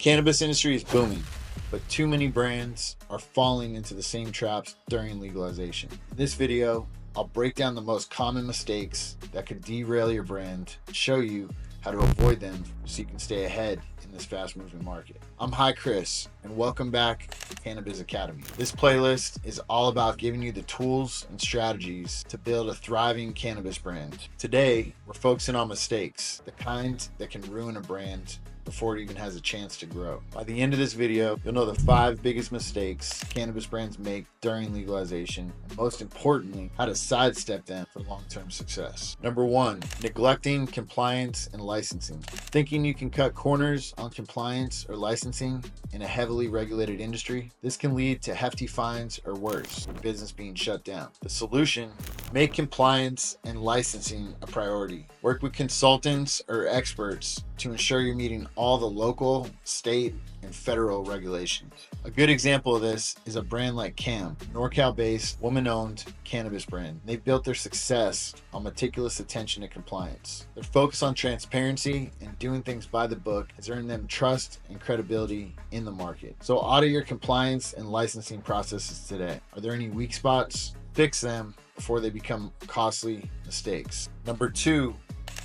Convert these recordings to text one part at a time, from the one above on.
Cannabis industry is booming, but too many brands are falling into the same traps during legalization. In this video, I'll break down the most common mistakes that could derail your brand, show you how to avoid them so you can stay ahead in this fast-moving market. I'm Hi Chris, and welcome back to Cannabis Academy. This playlist is all about giving you the tools and strategies to build a thriving cannabis brand. Today, we're focusing on mistakes, the kind that can ruin a brand before it even has a chance to grow. By the end of this video, you'll know the 5 biggest mistakes cannabis brands make during legalization, and most importantly, how to sidestep them for long-term success. Number 1, neglecting compliance and licensing. Thinking you can cut corners on compliance or licensing in a heavily regulated industry, this can lead to hefty fines or worse, your business being shut down. The solution: make compliance and licensing a priority. Work with consultants or experts to ensure you're meeting all the local, state, and federal regulations. A good example of this is a brand like Cam, NorCal-based, woman-owned cannabis brand. They've built their success on meticulous attention to compliance. Their focus on transparency and doing things by the book has earned them trust and credibility in the market. So audit your compliance and licensing processes today. Are there any weak spots? Fix them before they become costly mistakes. Number 2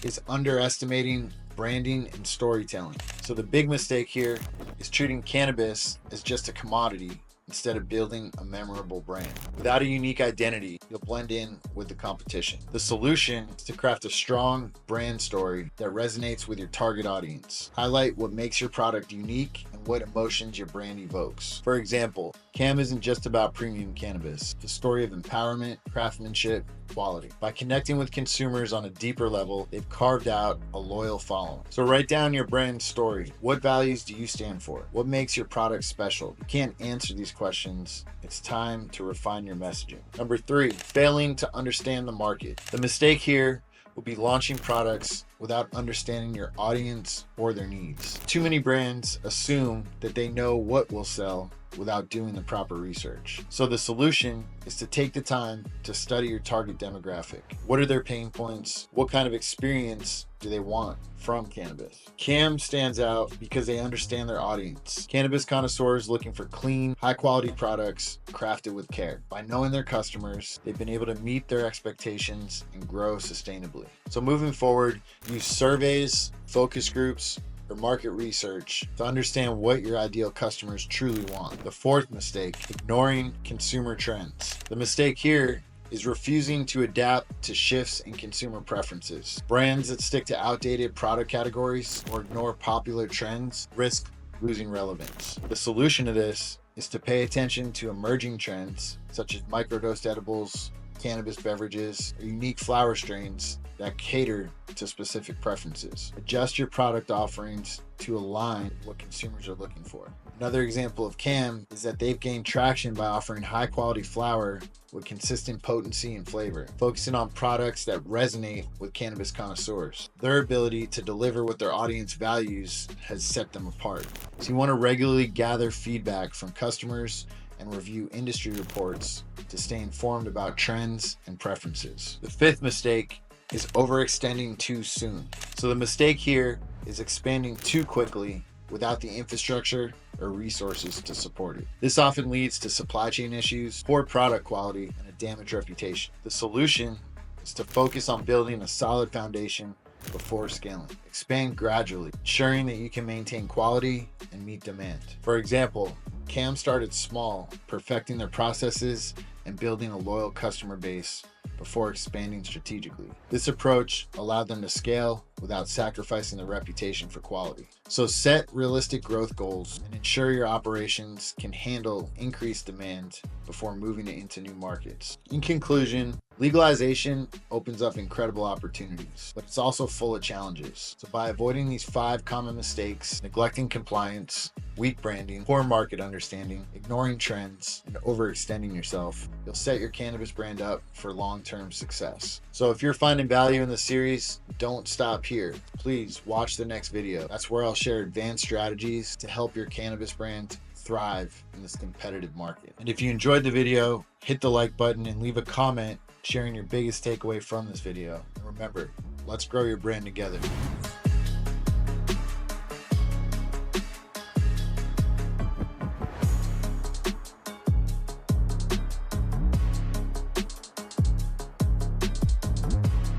is underestimating branding and storytelling. So the big mistake here is treating cannabis as just a commodity instead of building a memorable brand. Without a unique identity, you'll blend in with the competition. The solution is to craft a strong brand story that resonates with your target audience. Highlight what makes your product unique and what emotions your brand evokes. For example, Cam isn't just about premium cannabis. It's a story of empowerment, craftsmanship, quality. By connecting with consumers on a deeper level, they've carved out a loyal following. So write down your brand story. What values do you stand for? What makes your product special? You can't answer these questions. It's time to refine your messaging. Number 3, failing to understand the market. The mistake here will be launching products without understanding your audience or their needs. Too many brands assume that they know what will sell without doing the proper research. So the solution is to take the time to study your target demographic. What are their pain points? What kind of experience do they want from cannabis? Cam stands out because they understand their audience. Cannabis connoisseurs looking for clean, high-quality products crafted with care. By knowing their customers, they've been able to meet their expectations and grow sustainably. So moving forward, use surveys, focus groups, or market research to understand what your ideal customers truly want. The 4th mistake, ignoring consumer trends. The mistake here is refusing to adapt to shifts in consumer preferences. Brands that stick to outdated product categories or ignore popular trends risk losing relevance. The solution to this is to pay attention to emerging trends such as microdosed edibles, cannabis beverages, or unique flower strains that cater to specific preferences. Adjust your product offerings to align with what consumers are looking for. Another example of Cam is that they've gained traction by offering high quality flower with consistent potency and flavor, focusing on products that resonate with cannabis connoisseurs. Their ability to deliver what their audience values has set them apart. So you want to regularly gather feedback from customers and review industry reports to stay informed about trends and preferences. The 5th mistake is overextending too soon. So the mistake here is expanding too quickly without the infrastructure or resources to support it. This often leads to supply chain issues, poor product quality, and a damaged reputation. The solution is to focus on building a solid foundation before scaling. Expand gradually, ensuring that you can maintain quality and meet demand. For example, Cam started small, perfecting their processes and building a loyal customer base before expanding strategically. This approach allowed them to scale without sacrificing their reputation for quality. So set realistic growth goals and ensure your operations can handle increased demand before moving it into new markets. In conclusion, legalization opens up incredible opportunities, but it's also full of challenges. So by avoiding these 5 common mistakes, neglecting compliance, weak branding, poor market understanding, ignoring trends, and overextending yourself, you'll set your cannabis brand up for long-term success. So if you're finding value in the series, don't stop here. Please watch the next video. That's where I'll share advanced strategies to help your cannabis brand thrive in this competitive market. And if you enjoyed the video, hit the like button and leave a comment sharing your biggest takeaway from this video. And remember, let's grow your brand together.